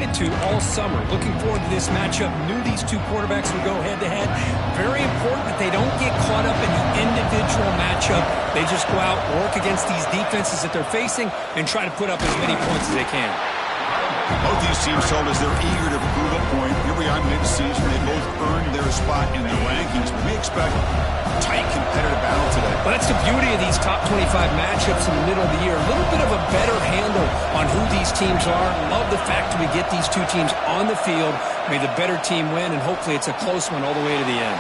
forward to all summer. Looking forward to this matchup. Knew these two quarterbacks would go head-to-head. Very important that they don't get caught up in the individual matchup. They just go out, work against these defenses that they're facing, and try to put up as many points as they can. Both these teams told us they're eager to prove a point. Here we are mid-season. They both earned their spot in the rankings. But we expect a tight, competitive battle today. Well, that's the beauty of these top 25 matchups in the middle of the year. A little bit of a better handle on who these teams are. Love the fact that we get these two teams on the field. May the better team win, and hopefully it's a close one all the way to the end.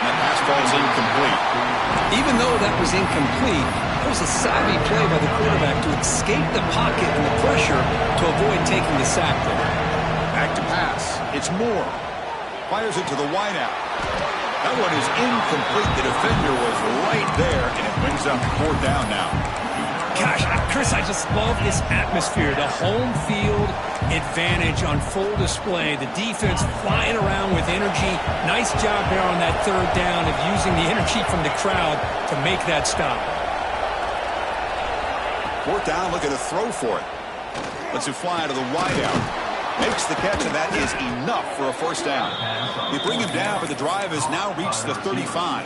That pass ball's incomplete. Even though that was incomplete, it was a savvy play by the quarterback to escape the pocket and the pressure to avoid taking the sack there. Back to pass. It's Moore. Fires it to the wideout. That one is incomplete. The defender was right there, and it brings up 4th down now. Gosh, Chris, I just love this atmosphere. The home field advantage on full display. The defense flying around with energy. Nice job there on that 3rd down of using the energy from the crowd to make that stop. 4th down, look at a throw for it. Lets it fly to the wideout. Makes the catch, and that is enough for a 1st down. We bring him down, but the drive has now reached the 35.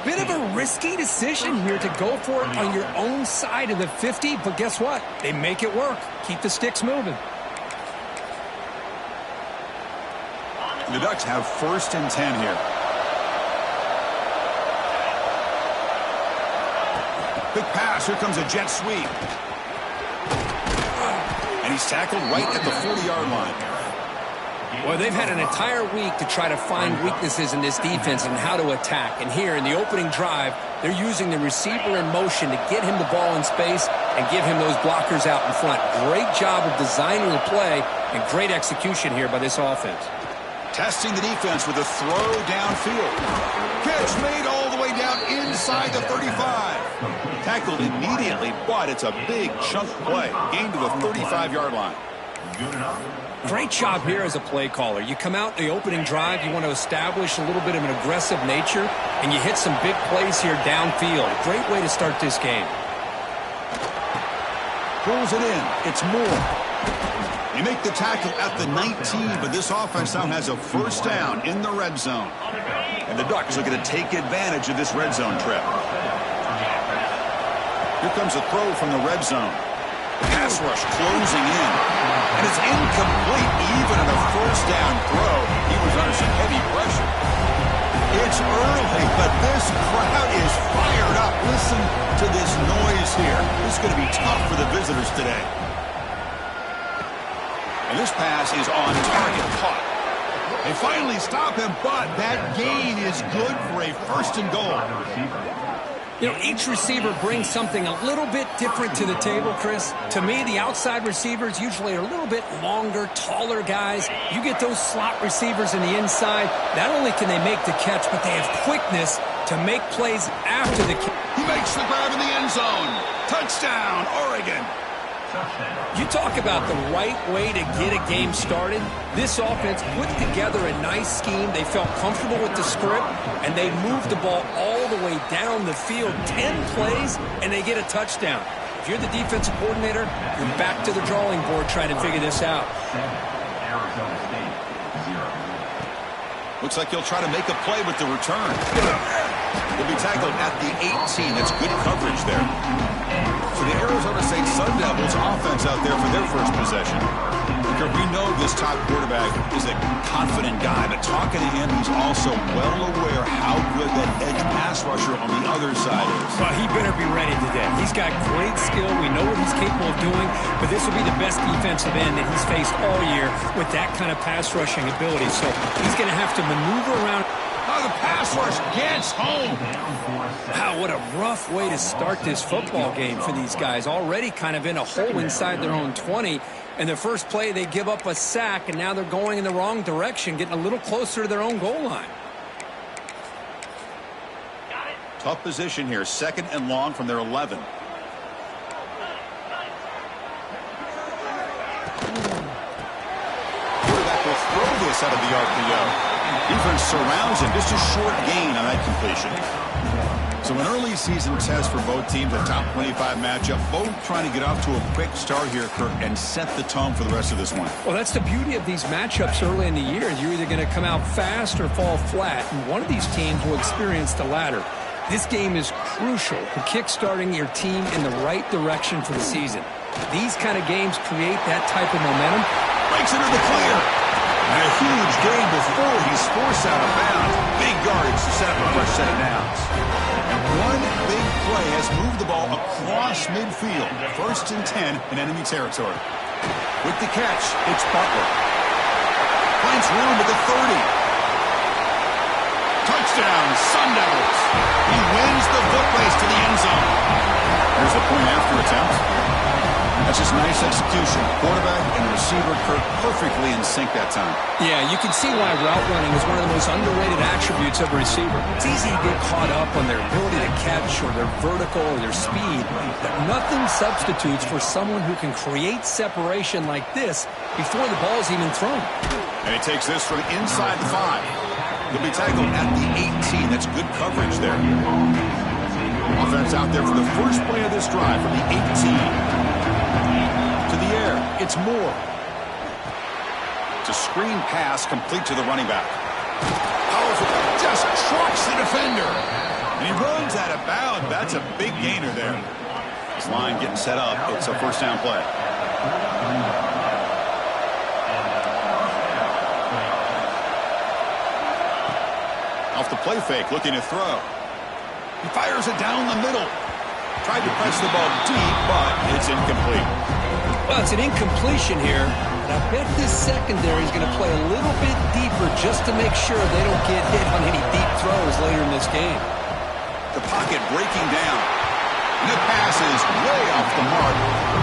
Bit of a risky decision here to go for it on your own side of the 50, but guess what? They make it work. Keep the sticks moving. The Ducks have 1st and 10 here. Big pass. Here comes a jet sweep. And he's tackled right at the 40-yard line. Well, they've had an entire week to try to find weaknesses in this defense and how to attack. And here in the opening drive, they're using the receiver in motion to get him the ball in space and give him those blockers out in front. Great job of designing the play and great execution here by this offense. Testing the defense with a throw downfield. Catch made all the way down inside the 35. Tackled immediately, but it's a big chunk play. Gained to the 35-yard line. Great job here as a play caller. You come out in the opening drive, you want to establish a little bit of an aggressive nature, and you hit some big plays here downfield. Great way to start this game. Pulls it in. It's Moore. You make the tackle at the 19, but this offense now has a 1st down in the red zone. And the Ducks are going to take advantage of this red zone trip. Here comes a throw from the red zone. Pass rush closing in. And it's incomplete even on a 1st down throw. He was under some heavy pressure. It's early, but this crowd is fired up. Listen to this noise here. This is going to be tough for the visitors today. And this pass is on target, caught. They finally stop him, but that gain is good for a 1st and goal. You know, each receiver brings something a little bit different to the table, Chris. To me, the outside receivers usually are a little bit longer, taller guys. You get those slot receivers in the inside. Not only can they make the catch, but they have quickness to make plays after the catch. He makes the grab in the end zone. Touchdown, Oregon. You talk about the right way to get a game started. This offense put together a nice scheme. They felt comfortable with the script, and they moved the ball all the way down the field. 10 plays, and they get a touchdown. If you're the defensive coordinator, you're back to the drawing board trying to figure this out. Looks like he'll try to make a play with the return. He'll be tackled at the 18. That's good coverage there. So the Arizona State Sun Devils offense out there for their 1st possession. Because we know this top quarterback is a confident guy, but talking to him, he's also well aware how good that edge pass rusher on the other side is. Well, he better be ready today. He's got great skill. We know what he's capable of doing, but this will be the best defensive end that he's faced all year with that kind of pass rushing ability. So he's going to have to maneuver around. Oh, the pass rush gets home. Wow, what a rough way to start this football game for these guys. Already kind of in a hole inside their own 20. And the first play, they give up a sack, and now they're going in the wrong direction, getting a little closer to their own goal line. Tough position here, 2nd and long from their 11. Quarterback will throw this out of the RPO. Defense surrounds him. Just a short gain on that completion. So an early season test for both teams, a top 25 matchup. Both trying to get off to a quick start here, Kirk, and set the tone for the rest of this one. Well, that's the beauty of these matchups early in the year. You're either going to come out fast or fall flat, and one of these teams will experience the latter. This game is crucial for kickstarting your team in the right direction for the season. These kind of games create that type of momentum. Breaks into the clear. And a huge gain before he's forced out of bounds. Big yardage to set up a fresh set of downs. And one big play has moved the ball across midfield. 1st and 10 in enemy territory. With the catch, it's Butler. Finds room at the 30. Touchdown, Sun Devils. He wins the foot race to the end zone. Here's the point after attempt. That's just nice execution. Quarterback and the receiver, Kirk, perfectly in sync that time. Yeah, you can see why route running is one of the most underrated attributes of a receiver. It's easy to get caught up on their ability to catch or their vertical or their speed, but nothing substitutes for someone who can create separation like this before the ball is even thrown. And he takes this from inside the 5. He'll be tackled at the 18. That's good coverage there. Offense out there for the first play of this drive from the 18. To the air, it's Moore. It's a screen pass complete to the running back. Powerful, just trucks the defender. And he runs out of bounds. That's a big gainer there. This line getting set up. It's a first down play. Off the play fake, looking to throw. He fires it down the middle. Tried to press the ball deep, but it's incomplete. Well, it's an incompletion here, but I bet this secondary is going to play a little bit deeper just to make sure they don't get hit on any deep throws later in this game. The pocket breaking down. And the pass is way off the mark.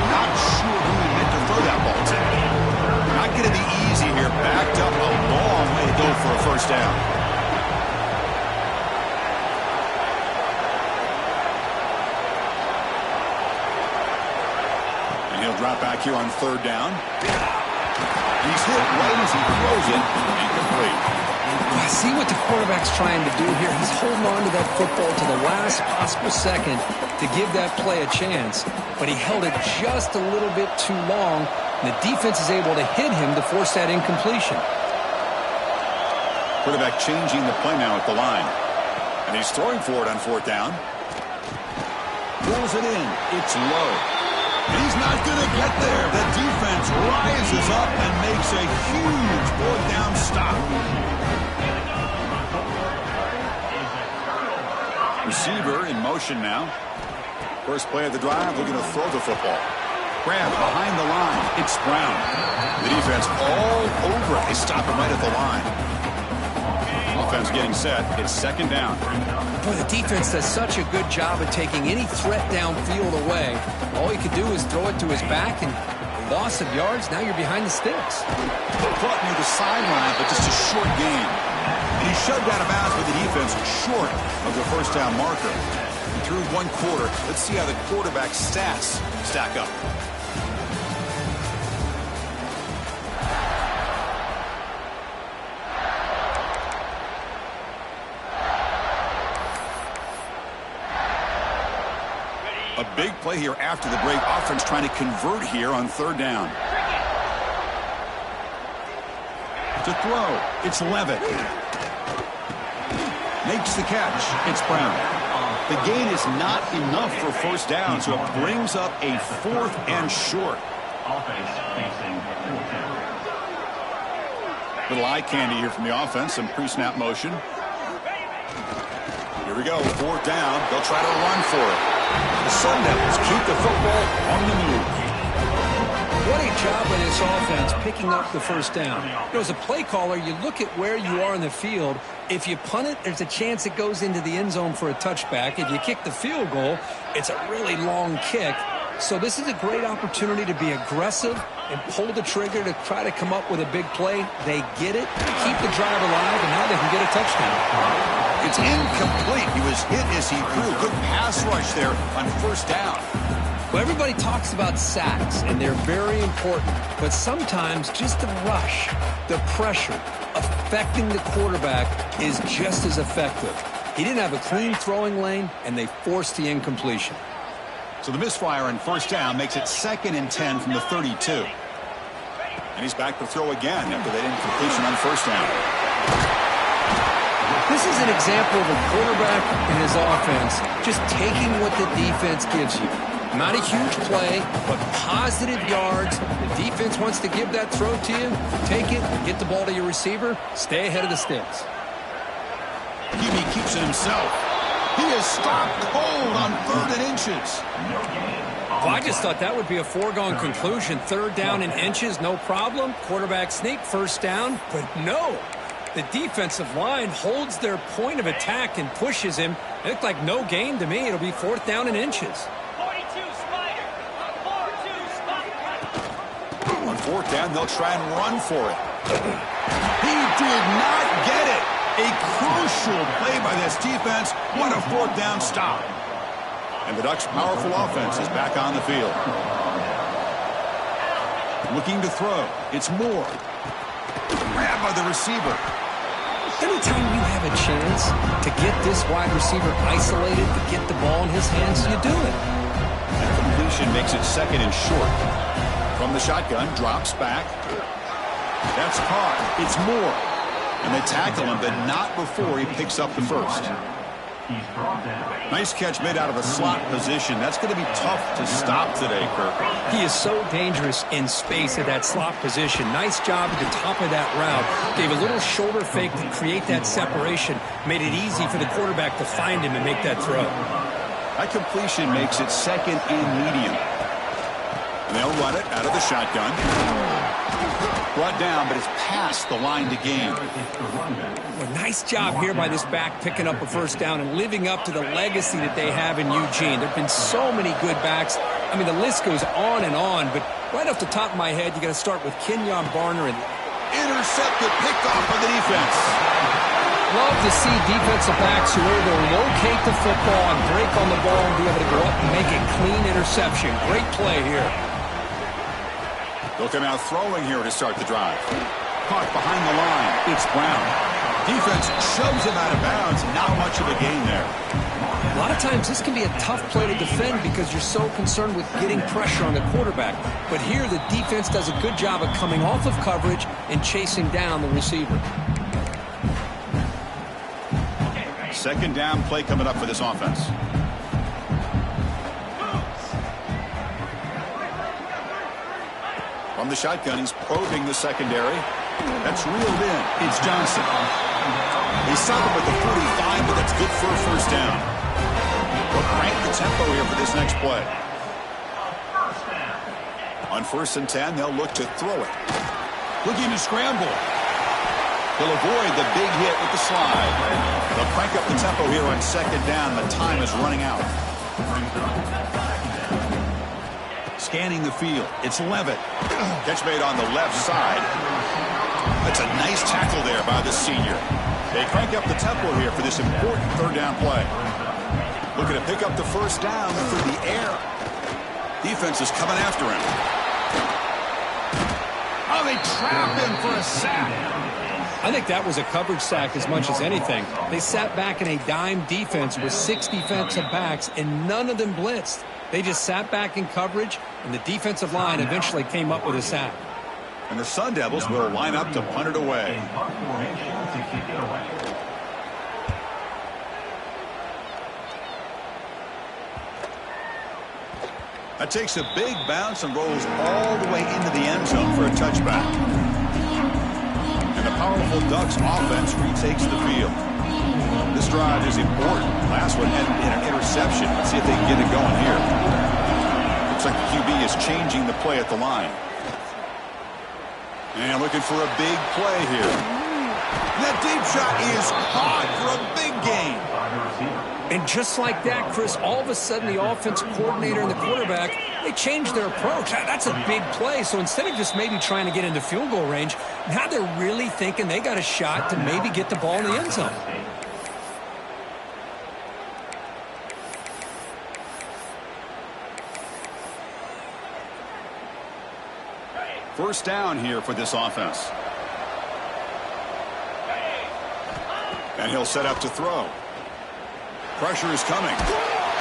Not sure who he meant to throw that ball to. Not going to be easy here. Backed up a long way to go for a first down. Drop back here on 3rd down. He's hit right as he throws it. Incomplete. I see what the quarterback's trying to do here. He's holding on to that football to the last possible second to give that play a chance. But he held it just a little bit too long. And the defense is able to hit him to force that incompletion. Quarterback changing the play now at the line. And he's throwing for it on 4th down. Pulls it in. It's low. He's not going to get there. The defense rises up and makes a huge 4th down stop. Receiver in motion now. First play of the drive, looking to throw the football. Grab behind the line. It's Brown. The defense all over it. They stop him right at the line. Offense getting set. It's 2nd down. Boy, the defense does such a good job of taking any threat downfield away. All he could do is throw it to his back, and loss of yards, now you're behind the sticks. Caught near the sideline, but just a short gain. And he shoved out of bounds with the defense short of the first down marker. And through 1 quarter, let's see how the quarterback's stats stack up. A big play here after the break. Offense trying to convert here on 3rd down. To throw, it's Levitt. Makes the catch. It's Brown. The gain is not enough for first down, so it brings up a 4th and short. Little eye candy here from the offense. Some pre-snap motion. Here we go. 4th down. They'll try to run for it. The Sun Devils keep the football on the move. What a job by this offense picking up the first down. You know, as a play caller, you look at where you are in the field. If you punt it, there's a chance it goes into the end zone for a touchback. If you kick the field goal, it's a really long kick. So this is a great opportunity to be aggressive and pull the trigger to try to come up with a big play. They get it, keep the drive alive, and now they can get a touchdown. It's incomplete. He was hit as he threw. Good pass rush there on first down. Well, everybody talks about sacks, and they're very important. But sometimes just the rush, the pressure, affecting the quarterback is just as effective. He didn't have a clean throwing lane, and they forced the incompletion. So the misfire on first down makes it 2nd and 10 from the 32. And he's back to throw again after that incompletion on first down. This is an example of a quarterback and his offense just taking what the defense gives you. Not a huge play, but positive yards. The defense wants to give that throw to you. Take it, get the ball to your receiver, stay ahead of the sticks. QB keeps it himself. He is stopped cold on 3rd and inches. Well, I just thought that would be a foregone conclusion. 3rd down and inches, no problem. Quarterback sneak, first down. But no, the defensive line holds their point of attack and pushes him. It looked like no gain to me. It'll be 4th down and inches. On 4th down, they'll try and run for it. He did not get it. A crucial play by this defense. What a 4th down stop. And the Ducks' powerful offense is back on the field. Looking to throw. It's Moore. Grabbed by the receiver. Anytime you have a chance to get this wide receiver isolated, to get the ball in his hands, you do it. And completion makes it 2nd and short. From the shotgun, drops back. That's caught. It's Moore. And they tackle him, but not before he picks up the first. Nice catch made out of a slot position. That's going to be tough to stop today, Kirk. He is so dangerous in space at that slot position. Nice job at the top of that route. Gave a little shoulder fake to create that separation. Made it easy for the quarterback to find him and make that throw. That completion makes it 2nd and medium. And they'll run it out of the shotgun. Brought down, but it's past the line to gain. Well, nice job here by this back picking up a first down and living up to the legacy that they have in Eugene. There have been so many good backs. I mean, the list goes on and on, but right off the top of my head, you got to start with Kenyon Barner. And intercepted, picked off by the defense. Love to see defensive backs who are able to locate the football and break on the ball and be able to go up and make a clean interception. Great play here. They'll come out throwing here to start the drive. Caught behind the line. It's Brown. Defense shoves him out of bounds. Not much of a gain there. A lot of times this can be a tough play to defend because you're so concerned with getting pressure on the quarterback. But here the defense does a good job of coming off of coverage and chasing down the receiver. 2nd down play coming up for this offense. From the shotgun, he's probing the secondary. That's reeled in. It's Johnson. He stopped him with the 45, but that's good for a first down. They'll crank the tempo here for this next play. On 1st and 10, they'll look to throw it. Looking to scramble. They'll avoid the big hit with the slide. They'll crank up the tempo here on 2nd down. The time is running out. Scanning the field. It's Levitt. Catch made on the left side. That's a nice tackle there by the senior. They crank up the tempo here for this important 3rd down play. Looking to pick up the first down through the air. Defense is coming after him. Oh, they trap him for a sack. I think that was a coverage sack as much as anything. They sat back in a dime defense with 6 defensive backs, and none of them blitzed. They just sat back in coverage, and the defensive line eventually came up with a sack. And the Sun Devils will line up to punt it away. That takes a big bounce and rolls all the way into the end zone for a touchback. And the powerful Ducks offense retakes the field. This drive is important. Last one ended in an interception. Let's see if they can get it going here. Looks like the QB is changing the play at the line. And looking for a big play here. That deep shot is caught for a big gain. And just like that, Chris, all of a sudden the offensive coordinator and the quarterback, they changed their approach. That's a big play. So instead of just maybe trying to get into field goal range, now they're really thinking they got a shot to maybe get the ball in the end zone. First down here for this offense. And he'll set up to throw. Pressure is coming.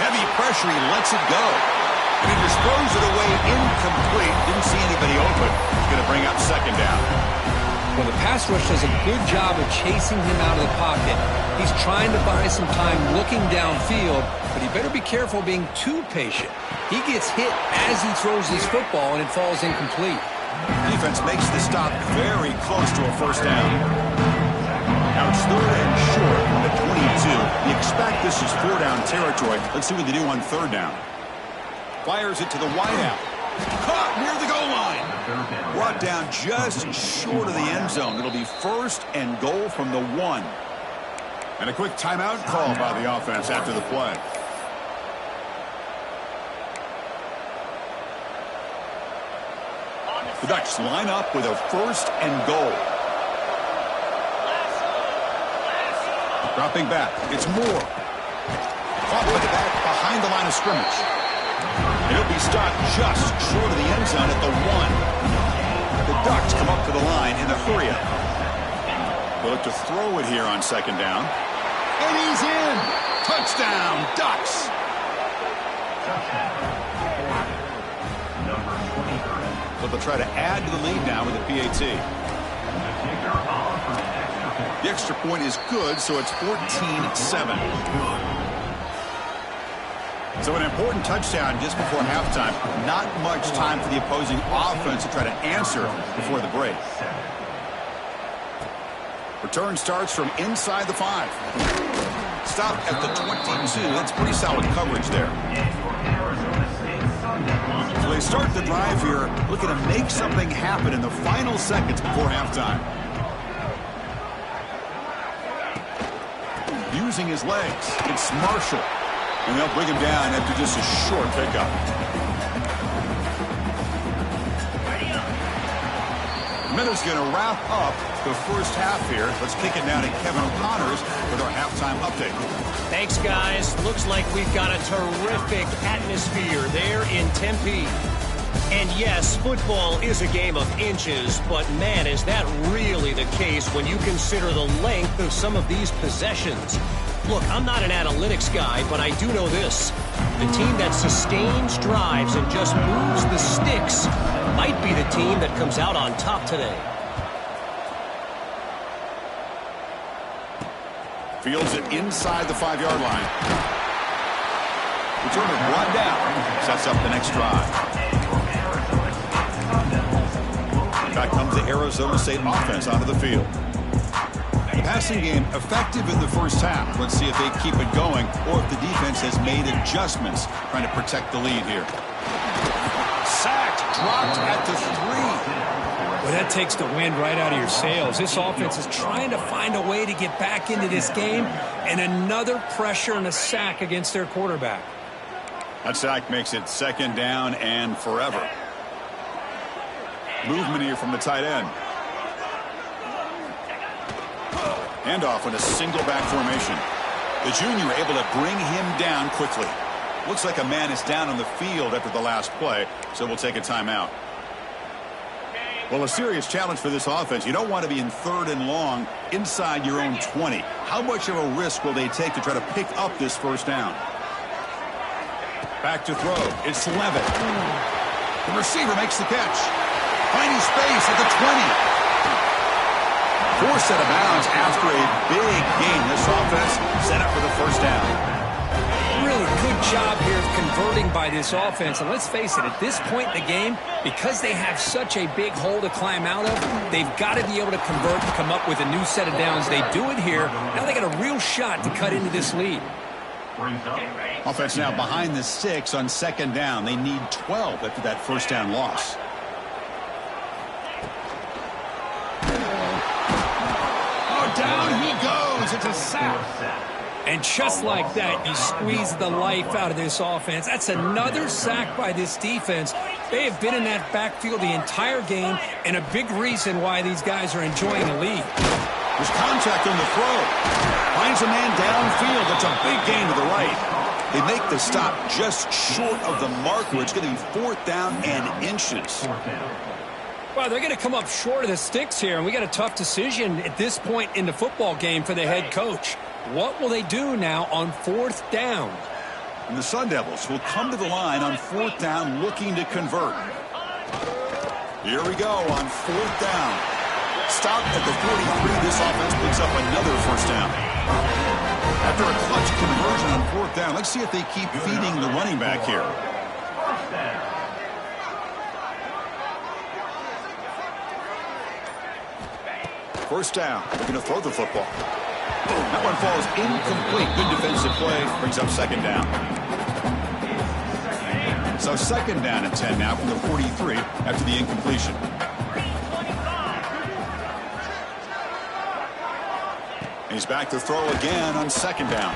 Heavy pressure, he lets it go. And he just throws it away incomplete. Didn't see anybody open. He's going to bring up second down. Well, the pass rush does a good job of chasing him out of the pocket. He's trying to buy some time looking downfield, but he better be careful being too patient. He gets hit as he throws his football, and it falls incomplete. Defense makes the stop very close to a first down. Now it's third and short at 22. You expect this is four-down territory. Let's see what they do on third down. Fires it to the wideout. Caught near the goal line. Brought down just short of the end zone. It'll be first and goal from the 1. And a quick timeout call by the offense after the play. The Ducks line up with a first and goal. Dropping back. It's Moore. Caught with the back behind the line of scrimmage. It'll be stopped just short of the end zone at the 1. The Ducks come up to the line in a hurry-up. They'll look to throw it here on second down. And he's in. Touchdown, Ducks. So they'll try to add to the lead now with the PAT. The extra point is good, so it's 14-7. So an important touchdown just before halftime. Not much time for the opposing offense to try to answer before the break. Return starts from inside the 5. Stop at the 22. That's pretty solid coverage there. So they start the drive here, looking to make something happen in the final seconds before halftime. Using his legs, it's Marshall. And they'll bring him down after just a short pickup. Miller's going to wrap up the first half here. Let's kick it now to Kevin O'Connors with our halftime update. Thanks, guys. Looks like we've got a terrific atmosphere there in Tempe. And yes, football is a game of inches, but man, is that really the case when you consider the length of some of these possessions. Look, I'm not an analytics guy, but I do know this. The team that sustains drives and just moves the sticks might be the team that comes out on top today. Fields it inside the 5-yard line. Return it brought down. Sets up the next drive. Back comes the Arizona State offense onto the field. Passing game effective in the first half. Let's see if they keep it going or if the defense has made adjustments trying to protect the lead here. Sacked, dropped at the 3. Well, that takes the wind right out of your sails. This offense is trying to find a way to get back into this game, and another pressure and a sack against their quarterback. That sack makes it second down and forever. Movement here from the tight end. Handoff in a single back formation. The junior able to bring him down quickly. Looks like a man is down on the field after the last play, so we'll take a timeout. Well, a serious challenge for this offense. You don't want to be in third and long inside your own 20. How much of a risk will they take to try to pick up this first down? Back to throw. It's Levitt. The receiver makes the catch. Finding space at the 20. Forced out of bounds after a big gain. This offense set up for the first down. Really good job here of converting by this offense. And let's face it, at this point in the game, because they have such a big hole to climb out of, they've got to be able to convert and come up with a new set of downs. They do it here. Now they got a real shot to cut into this lead. Offense now behind the 6 on second down. They need 12 after that first down loss. Down he goes. It's a sack. And just like that, you squeeze the life out of this offense. That's another sack by this defense. They have been in that backfield the entire game, and a big reason why these guys are enjoying the lead. There's contact on the throw. Finds a man downfield. That's a big gain to the right. They make the stop just short of the marker. It's going to be 4th down and inches. Well, they're going to come up short of the sticks here, and we got a tough decision at this point in the football game for the head coach. What will they do now on 4th down? And the Sun Devils will come to the line on 4th down looking to convert. Here we go on 4th down. Stop at the 43. This offense picks up another first down. After a clutch conversion on 4th down, let's see if they keep feeding the running back here. First down. They're going to throw the football. That one falls incomplete. Good defensive play. Brings up 2nd down. So 2nd down and 10 now from the 43 after the incompletion. He's back to throw again on 2nd down.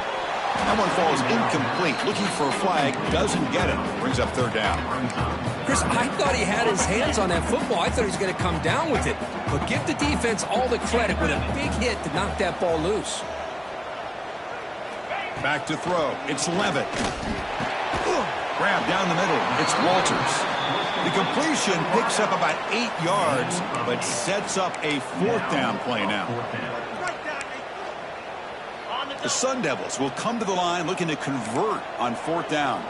That one falls incomplete. Looking for a flag. Doesn't get it. Brings up 3rd down. Chris, I thought he had his hands on that football. I thought he was going to come down with it. But give the defense all the credit with a big hit to knock that ball loose. Back to throw. It's Levitt. Grab down the middle. It's Walters. The completion picks up about 8 yards, but sets up a 4th down play now. The Sun Devils will come to the line looking to convert on 4th down.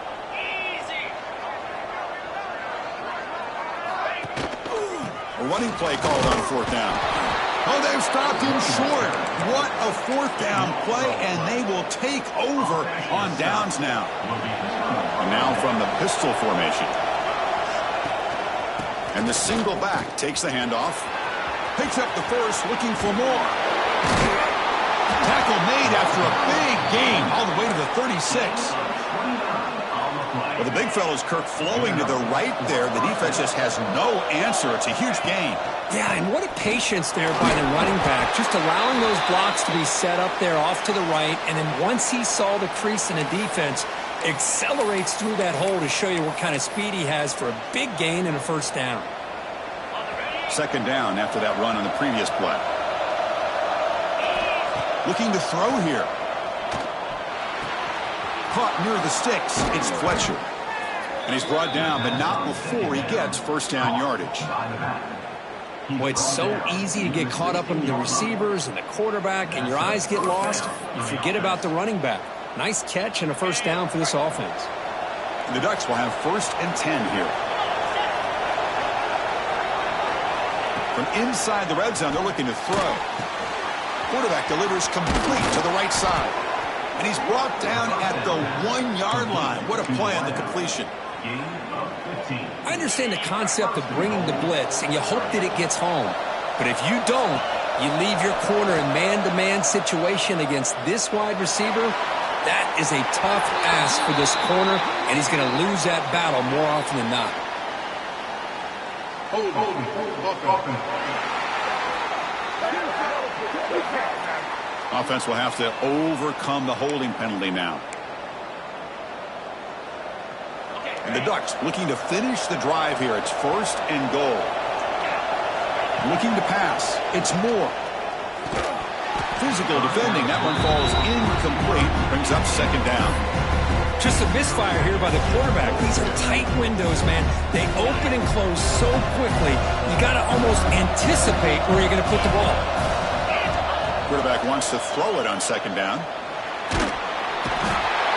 A running play called on 4th down. Oh, they've stopped him short. What a 4th down play, and they will take over on downs now. And now from the pistol formation. And the single back takes the handoff. Picks up the first, looking for more. Tackle made after a big gain all the way to the 36. Well, the big fellow's Kirk flowing to the right there. The defense just has no answer. It's a huge gain. Yeah, and what a patience there by the running back. Just allowing those blocks to be set up there off to the right. And then once he saw the crease in the defense, accelerates through that hole to show you what kind of speed he has for a big gain and a first down. 2nd down after that run on the previous play. Looking to throw here. Caught near the sticks. It's Fletcher. And he's brought down, but not before he gets first down yardage. Boy, it's so easy to get caught up in the receivers and the quarterback, and your eyes get lost. You forget about the running back. Nice catch and a first down for this offense. And the Ducks will have 1st and 10 here. From inside the red zone, they're looking to throw. Quarterback delivers complete to the right side. And he's brought down at the 1-yard line. What a play on the completion. I understand the concept of bringing the blitz, and you hope that it gets home. But if you don't, you leave your corner in man-to-man situation against this wide receiver. That is a tough ask for this corner, and he's going to lose that battle more often than not. Offense will have to overcome the holding penalty now. And the Ducks looking to finish the drive here. It's 1st and goal. Looking to pass. It's Moore. Physical defending. That one falls incomplete. Brings up 2nd down. Just a misfire here by the quarterback. These are tight windows, man. They open and close so quickly. You got to almost anticipate where you're going to put the ball. Quarterback wants to throw it on 2nd down.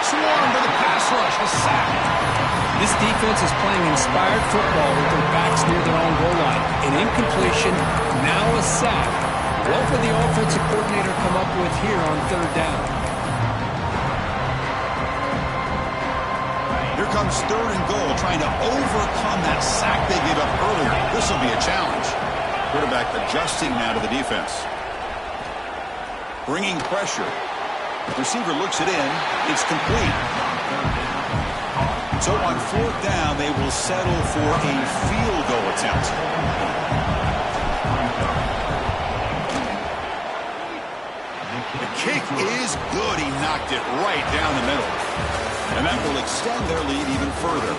Swarm to the pass rush. A sack. This defense is playing inspired football with their backs near their own goal line. An incompletion, now a sack. What will the offensive coordinator come up with here on 3rd down? Here comes 3rd and goal, trying to overcome that sack they gave up earlier. This will be a challenge. Quarterback adjusting now to the defense. Bringing pressure. The receiver looks it in. It's complete. So on 4th down, they will settle for a field goal attempt. The kick is good. He knocked it right down the middle. And that will extend their lead even further.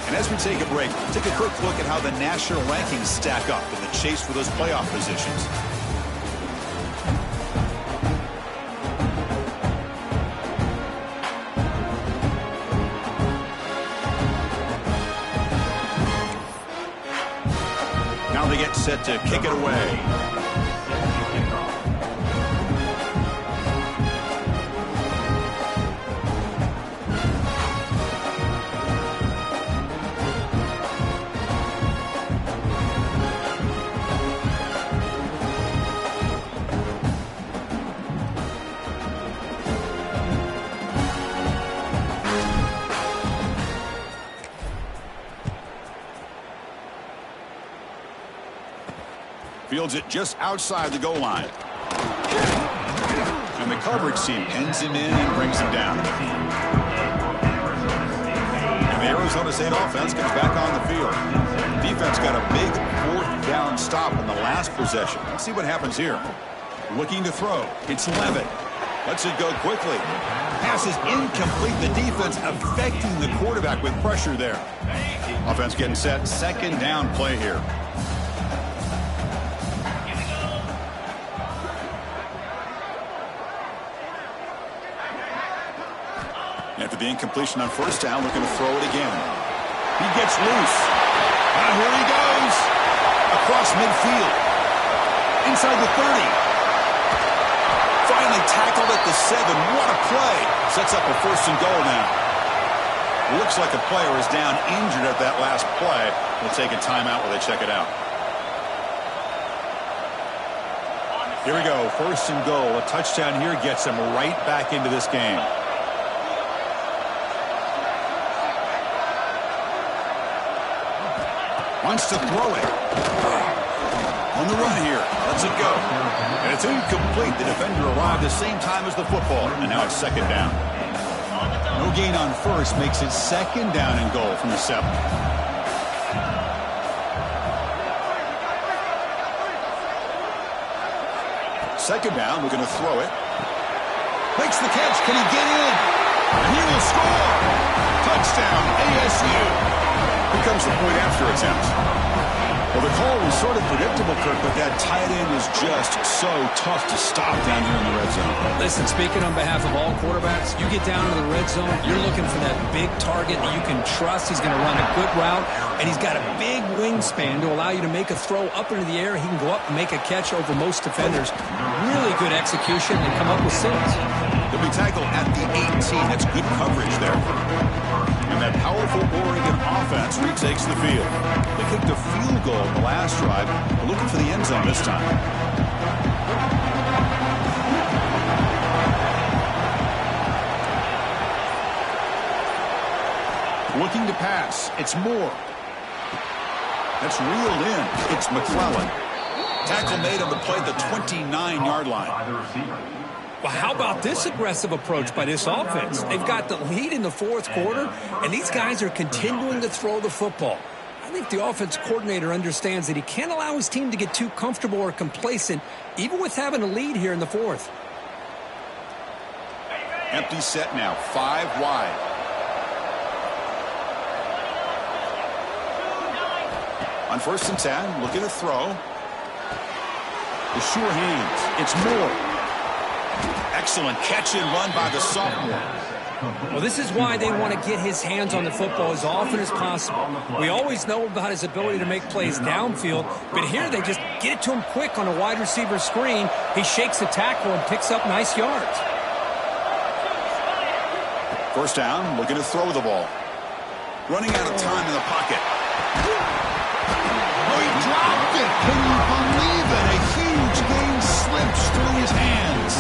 And as we take a break, take a quick look at how the national rankings stack up in the chase for those playoff positions. Now they get set to kick it away. Fields it just outside the goal line. And the coverage team pins him in and brings him down. And the Arizona State offense comes back on the field. Defense got a big 4th down stop in the last possession. Let's see what happens here. Looking to throw. It's Levitt. Lets it go quickly. Pass is incomplete. The defense affecting the quarterback with pressure there. Offense getting set. 2nd down play here. After the incompletion on 1st down, looking to throw it again. He gets loose. And here he goes. Across midfield. Inside the 30. Finally tackled at the 7. What a play. Sets up a 1st and goal now. Looks like a player is down injured at that last play. We'll take a timeout while they check it out. Here we go. 1st and goal. A touchdown here gets them right back into this game. Wants to throw it. On the run here. Lets it go. And it's incomplete. The defender arrived the same time as the football. And now it's 2nd down. No gain on 1st. Makes it 2nd down and goal from the 7. 2nd down. Looking to throw it. Makes the catch. Can he get in? And he will score. Touchdown ASU. Here comes the point after attempt. Well, the call was sort of predictable, Kirk, but that tight end was just so tough to stop down here in the red zone. Listen, speaking on behalf of all quarterbacks, you get down to the red zone, you're looking for that big target that you can trust. He's going to run a good route, and he's got a big wingspan to allow you to make a throw up into the air. He can go up and make a catch over most defenders. Really good execution and come up with 6. He'll be tackled at the 18. That's good coverage there. And that powerful Oregon offense retakes the field. They kicked a field goal in the last drive. They're looking for the end zone this time. Looking to pass. It's Moore. That's reeled in. It's McClellan. Tackle made on the play at the 29-yard line. Well, how about this aggressive approach by this offense? They've got the lead in the 4th quarter, and these guys are continuing to throw the football. I think the offense coordinator understands that he can't allow his team to get too comfortable or complacent, even with having a lead here in the 4th. Empty set now, 5 wide. On 1st and 10, looking to throw. The sure hands. It's Moore. Excellent catch and run by the sophomore. Well, this is why they want to get his hands on the football as often as possible. We always know about his ability to make plays downfield, but here they just get it to him quick on a wide receiver screen. He shakes the tackle and picks up nice yards. 1st down, looking to throw the ball. Running out of time in the pocket. Oh, he dropped it. Can you believe it? A huge gain slips through his hands.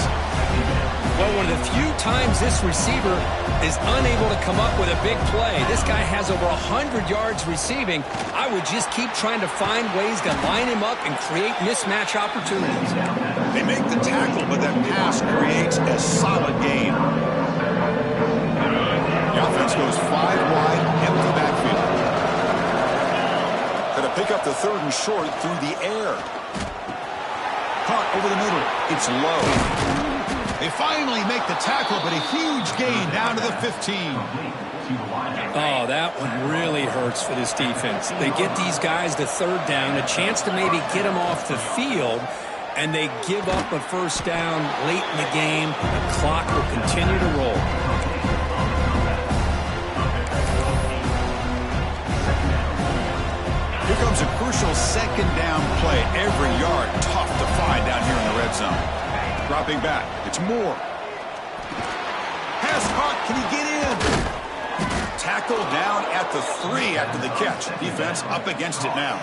Well, one of the few times this receiver is unable to come up with a big play. This guy has over 100 yards receiving. I would just keep trying to find ways to line him up and create mismatch opportunities. They make the tackle, but that pass creates a solid gain. The offense goes 5 wide, empty backfield. Going to pick up the 3rd and short through the air. Caught over the middle. It's low. They finally make the tackle, but a huge gain down to the 15. Oh, that one really hurts for this defense. They get these guys to 3rd down, a chance to maybe get them off the field, and they give up a 1st down late in the game. The clock will continue to roll. Here comes a crucial 2nd down play. Every yard tough to find down here in the red zone. Dropping back. It's Moore. Pass caught. Can he get in? Tackle down at the 3 after the catch. Defense up against it now.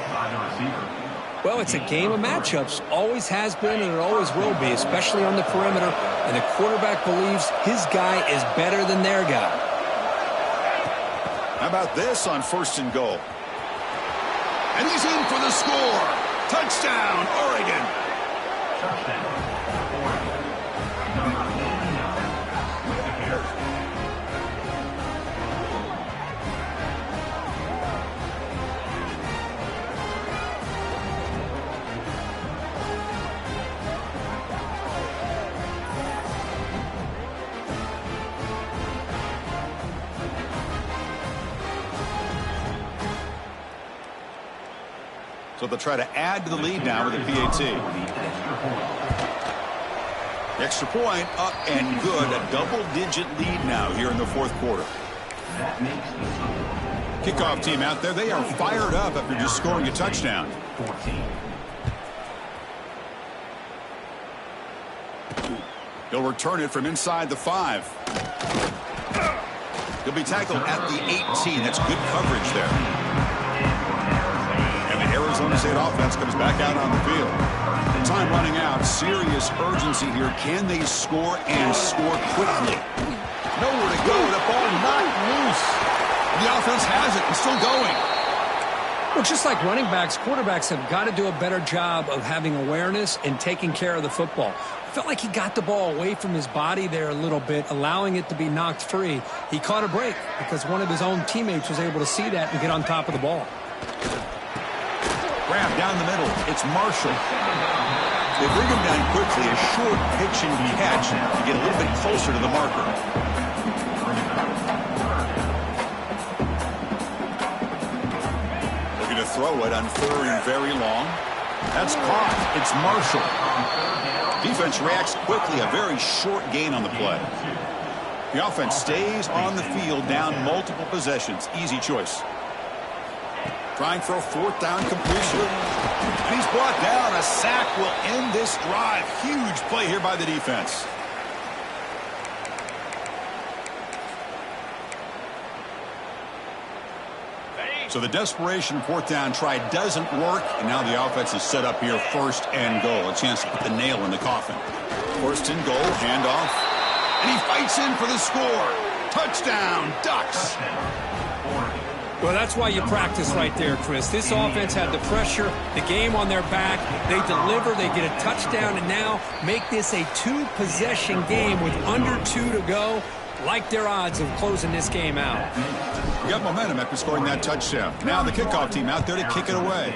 Well, it's a game of matchups. Always has been and it always will be, especially on the perimeter. And the quarterback believes his guy is better than their guy. How about this on 1st and goal? And he's in for the score. Touchdown, Oregon. So they'll try to add to the lead now with a PAT. The extra point up and good. A double-digit lead now here in the fourth quarter. Kickoff team out there. They are fired up after just scoring a touchdown. He'll return it from inside the 5. He'll be tackled at the 18. That's good coverage there. Arizona State offense comes back out on the field. Time running out. Serious urgency here. Can they score and score quickly? Nowhere to go. The ball knocked loose. The offense has it and still going. Well, just like running backs, quarterbacks have got to do a better job of having awareness and taking care of the football. Felt like he got the ball away from his body there a little bit, allowing it to be knocked free. He caught a break because one of his own teammates was able to see that and get on top of the ball. Grab down the middle. It's Marshall. They bring him down quickly. A short pitch and catch to get a little bit closer to the marker. Looking to throw it on 4th and very long. That's caught. It's Marshall. Defense reacts quickly. A very short gain on the play. The offense stays on the field down multiple possessions. Easy choice. Trying for a 4th down completion. And he's brought down. A sack will end this drive. Huge play here by the defense. So the desperation 4th down try doesn't work. And now the offense is set up here 1st and goal. A chance to put the nail in the coffin. 1st and goal. Handoff. And he fights in for the score. Touchdown, Ducks. Well, that's why you practice right there, Chris. This offense had the pressure, the game on their back. They deliver, they get a touchdown, and now make this a 2-possession game with under 2 to go. Like their odds of closing this game out. We got momentum after scoring that touchdown. Now the kickoff team out there to kick it away.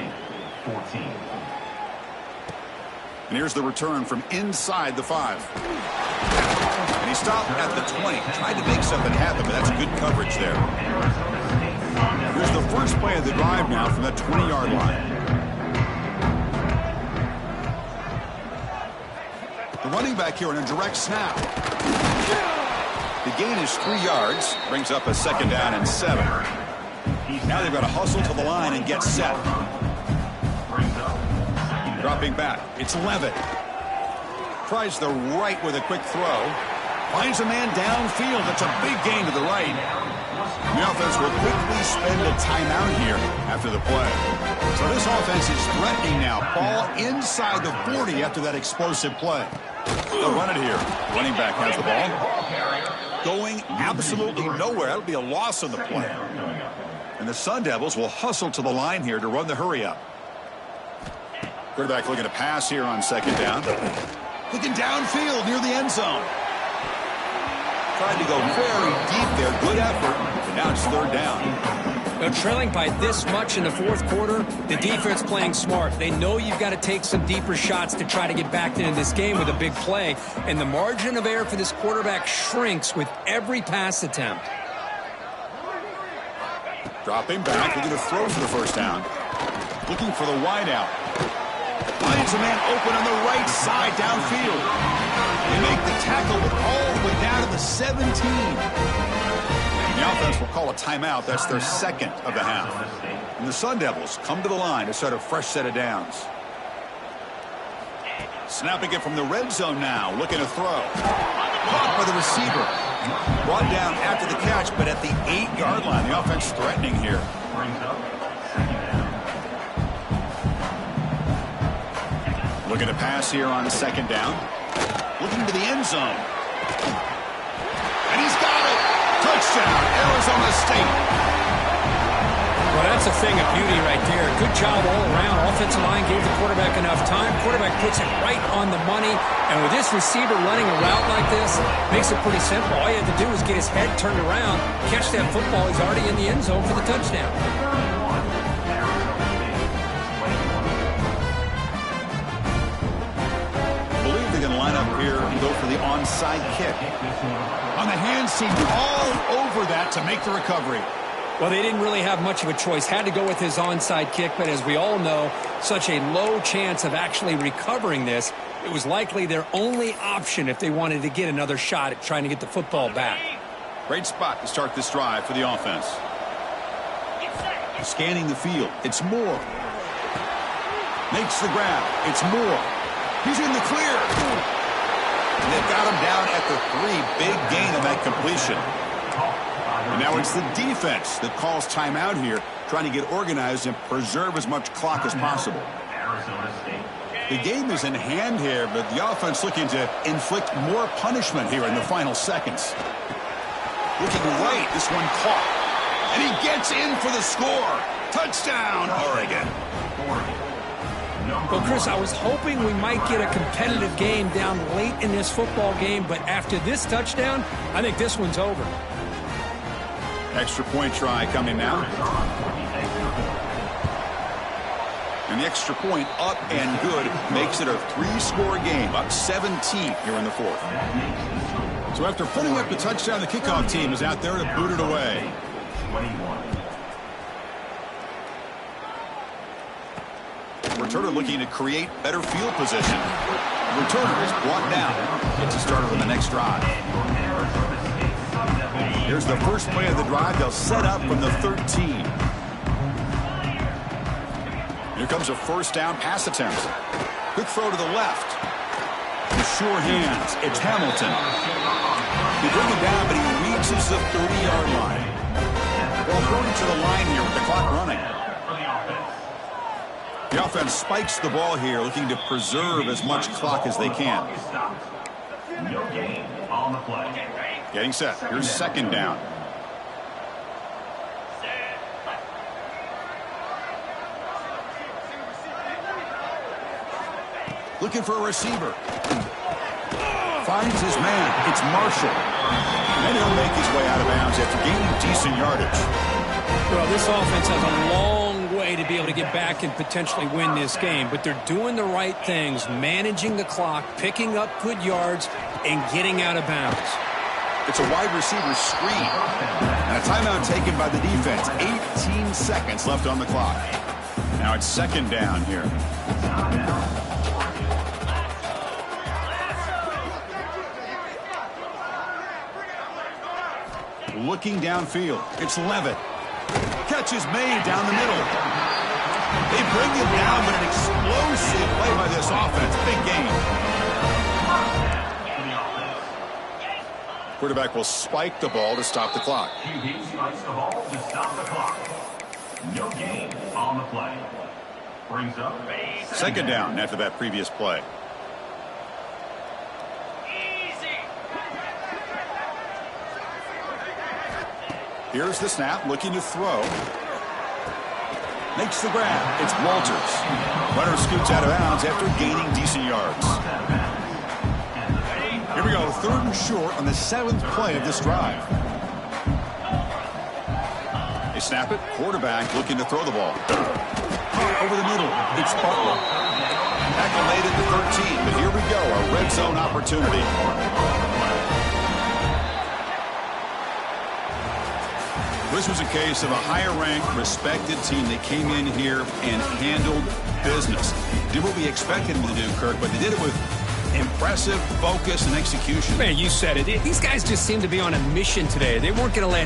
And here's the return from inside the 5. And he stopped at the 20. Tried to make something happen, but that's good coverage there. Here's the first play of the drive now from that 20-yard line. The running back here on a direct snap. The gain is 3 yards. Brings up a 2nd down and 7. Now they've got to hustle to the line and get set. Dropping back. It's Levitt. Tries the right with a quick throw. Finds a man downfield. That's a big gain to the right. The offense will quickly spend a timeout here after the play. So this offense is threatening now. Ball inside the 40 after that explosive play. They'll run it here. Running back has the ball. Going absolutely nowhere. That'll be a loss on the play. And the Sun Devils will hustle to the line here to run the hurry up. Quarterback looking to pass here on 2nd down. Looking downfield near the end zone. Tried to go very deep there. Good effort. And now it's 3rd down. Now, trailing by this much in the 4th quarter, the defense playing smart. They know you've got to take some deeper shots to try to get back into this game with a big play. And the margin of error for this quarterback shrinks with every pass attempt. Dropping back. Looking to throw for the 1st down. Looking for the wide out. Finds a man open on the right side downfield. They make the tackle all the way down to the 17. The offense will call a timeout. That's their 2nd of the half. And the Sun Devils come to the line to start a fresh set of downs. Snapping it from the red zone now. Looking to throw. Caught by the receiver. Brought down after the catch, but at the 8-yard line. The offense threatening here. Looking to pass here on 2nd down. Looking to the end zone. And he's got it. Touchdown, Arizona State. Well, that's a thing of beauty right there. Good job all around. Offensive line gave the quarterback enough time. Quarterback puts it right on the money. And with this receiver running a route like this, makes it pretty simple. All you have to do is get his head turned around, catch that football. He's already in the end zone for the touchdown. I believe they can line up here and go for the onside kick. On the hand seam, all over that to make the recovery. Well, they didn't really have much of a choice. Had to go with his onside kick, but as we all know, such a low chance of actually recovering this. It was likely their only option if they wanted to get another shot at trying to get the football back. Great spot to start this drive for the offense. Scanning the field. It's Moore. Makes the grab. It's Moore. He's in the clear. And they've got him down at the 3. Big gain on that completion. And now it's the defense that calls timeout here, trying to get organized and preserve as much clock as possible. The game is in hand here, but the offense looking to inflict more punishment here in the final seconds. Looking right, this one caught. And he gets in for the score. Touchdown, Oregon. Well, Chris, I was hoping we might get a competitive game down late in this football game, but after this touchdown, I think this one's over. Extra point try coming now. And the extra point up and good makes it a 3-score game, up 17 here in the 4th. So after putting up the touchdown, the kickoff team is out there to boot it away. Returner looking to create better field position. Returner is brought down. Gets a starter on the next drive. Here's the first play of the drive. They'll set up from the 13. Here comes a first down pass attempt. Quick throw to the left. With sure hands, it's Hamilton. He brings him down, but he reaches the 30-yard line. Well, going to the line here with the clock running. The offense spikes the ball here, looking to preserve as much clock as they can. No gain on the play. Getting set. Here's second down. Looking for a receiver. Finds his man. It's Marshall. And he'll make his way out of bounds after gaining decent yardage. Well, this offense has a long way to be able to get back and potentially win this game, but they're doing the right things, managing the clock, picking up good yards, and getting out of bounds. It's a wide receiver screen. And a timeout taken by the defense. 18 seconds left on the clock. Now it's second down here. Looking downfield. It's Levitt. Catch is made down the middle. They bring him down, but an explosive play by this offense. Big game. Quarterback will spike the ball to stop the clock. QB spikes the ball to stop the clock. No gain on the play. Brings up second down after that previous play. Here's the snap, looking to throw. Makes the grab. It's Walters. Runner scoots out of bounds after gaining decent yards. Here we go, 3rd and short on the 7th play of this drive. They snap it. Quarterback looking to throw the ball. Over the middle. It's Butler. Tackle made at the 13, but here we go, a red zone opportunity. This was a case of a higher-ranked, respected team that came in here and handled business. Did what we expected them to do, Kirk, but they did it with impressive focus and execution. Man, you said it. These guys just seem to be on a mission today. They weren't going to let